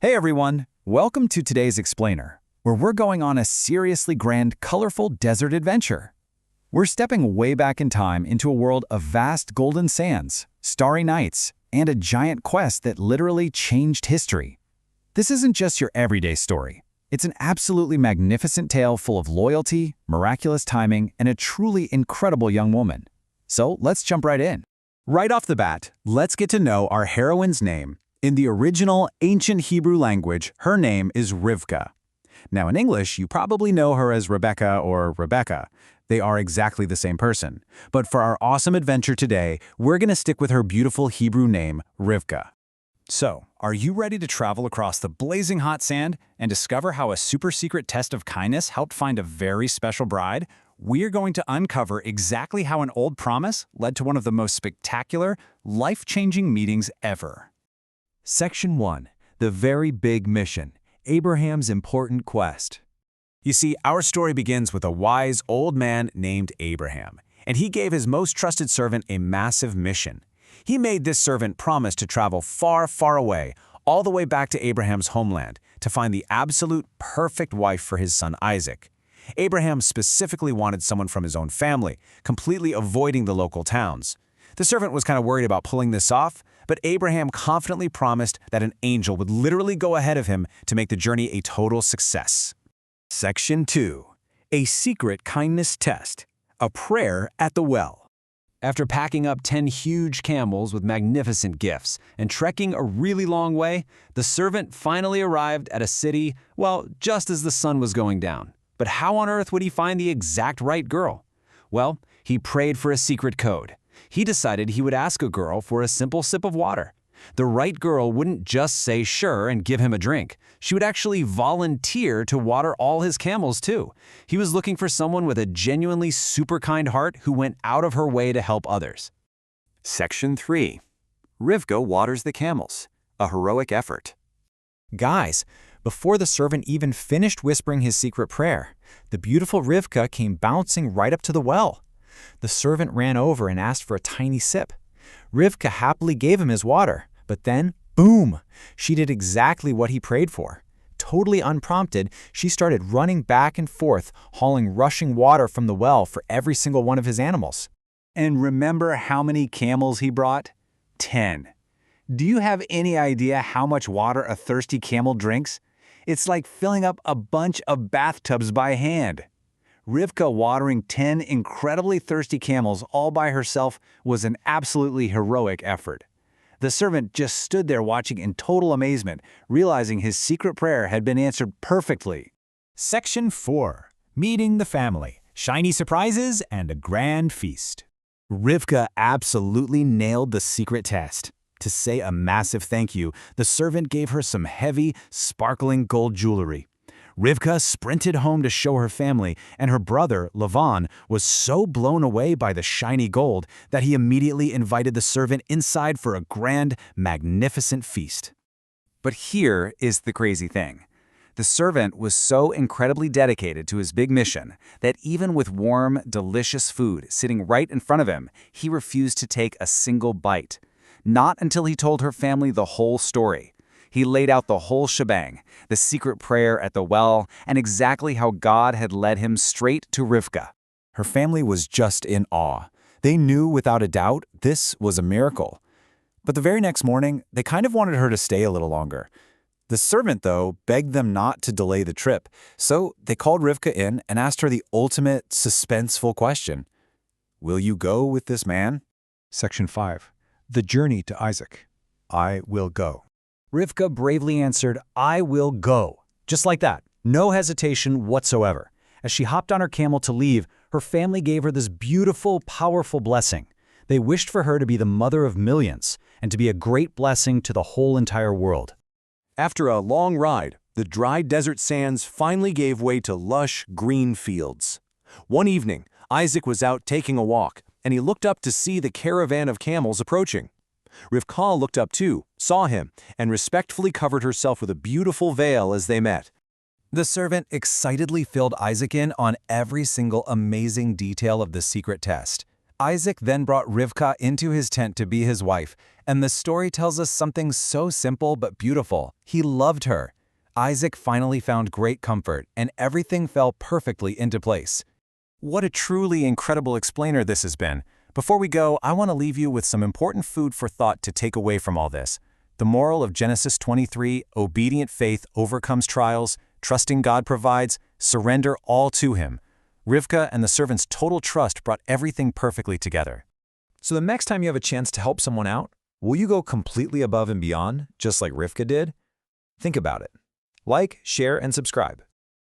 Hey everyone, welcome to today's Explainer, where we're going on a seriously grand, colorful desert adventure. We're stepping way back in time into a world of vast golden sands, starry nights, and a giant quest that literally changed history. This isn't just your everyday story. It's an absolutely magnificent tale full of loyalty, miraculous timing, and a truly incredible young woman. So let's jump right in. Right off the bat, let's get to know our heroine's name. In the original ancient Hebrew language, her name is Rivka. Now in English, you probably know her as Rebecca or Rebecca. They are exactly the same person. But for our awesome adventure today, we're going to stick with her beautiful Hebrew name, Rivka. So, are you ready to travel across the blazing hot sand and discover how a super secret test of kindness helped find a very special bride? We're going to uncover exactly how an old promise led to one of the most spectacular, life-changing meetings ever. Section 1. The Very Big Mission. Abraham's Important Quest. You see, our story begins with a wise old man named Abraham, and he gave his most trusted servant a massive mission. He made this servant promise to travel far, far away, all the way back to Abraham's homeland, to find the absolute perfect wife for his son Isaac. Abraham specifically wanted someone from his own family, completely avoiding the local towns. The servant was kind of worried about pulling this off, but Abraham confidently promised that an angel would literally go ahead of him to make the journey a total success. Section 2. A Secret Kindness Test. A Prayer at the Well. After packing up 10 huge camels with magnificent gifts and trekking a really long way, the servant finally arrived at a city, well, just as the sun was going down. But how on earth would he find the exact right girl? Well, he prayed for a secret code. He decided he would ask a girl for a simple sip of water. The right girl wouldn't just say sure and give him a drink. She would actually volunteer to water all his camels too. He was looking for someone with a genuinely super kind heart who went out of her way to help others. Section 3. Rivka waters the camels. A heroic effort. Guys, before the servant even finished whispering his secret prayer, the beautiful Rivka came bouncing right up to the well. The servant ran over and asked for a tiny sip. Rivka happily gave him his water, but then, boom, she did exactly what he prayed for. Totally unprompted, she started running back and forth, hauling rushing water from the well for every single one of his animals. And remember how many camels he brought? 10. Do you have any idea how much water a thirsty camel drinks? It's like filling up a bunch of bathtubs by hand. Rivka watering 10 incredibly thirsty camels all by herself was an absolutely heroic effort. The servant just stood there watching in total amazement, realizing his secret prayer had been answered perfectly. Section 4. Meeting the family. Shiny surprises and a grand feast. Rivka absolutely nailed the secret test. To say a massive thank you, the servant gave her some heavy, sparkling gold jewelry. Rivka sprinted home to show her family, and her brother, Lavan, was so blown away by the shiny gold that he immediately invited the servant inside for a grand, magnificent feast. But here is the crazy thing. The servant was so incredibly dedicated to his big mission that even with warm, delicious food sitting right in front of him, he refused to take a single bite. Not until he told her family the whole story. He laid out the whole shebang, the secret prayer at the well, and exactly how God had led him straight to Rivka. Her family was just in awe. They knew without a doubt this was a miracle. But the very next morning, they kind of wanted her to stay a little longer. The servant, though, begged them not to delay the trip, so they called Rivka in and asked her the ultimate suspenseful question. Will you go with this man? Section 5. The Journey to Isaac. I will go. Rivka bravely answered, "I will go." Just like that, no hesitation whatsoever. As she hopped on her camel to leave, her family gave her this beautiful, powerful blessing. They wished for her to be the mother of millions and to be a great blessing to the whole entire world. After a long ride, the dry desert sands finally gave way to lush, green fields. One evening, Isaac was out taking a walk, and he looked up to see the caravan of camels approaching. Rivka looked up too, saw him, and respectfully covered herself with a beautiful veil as they met. The servant excitedly filled Isaac in on every single amazing detail of the secret test. Isaac then brought Rivka into his tent to be his wife, and the story tells us something so simple but beautiful. He loved her. Isaac finally found great comfort, and everything fell perfectly into place. What a truly incredible explainer this has been. Before we go, I want to leave you with some important food for thought to take away from all this. The moral of Genesis 23, obedient faith overcomes trials, trusting God provides, surrender all to Him. Rivka and the servant's total trust brought everything perfectly together. So the next time you have a chance to help someone out, will you go completely above and beyond, just like Rivka did? Think about it. Like, share, and subscribe.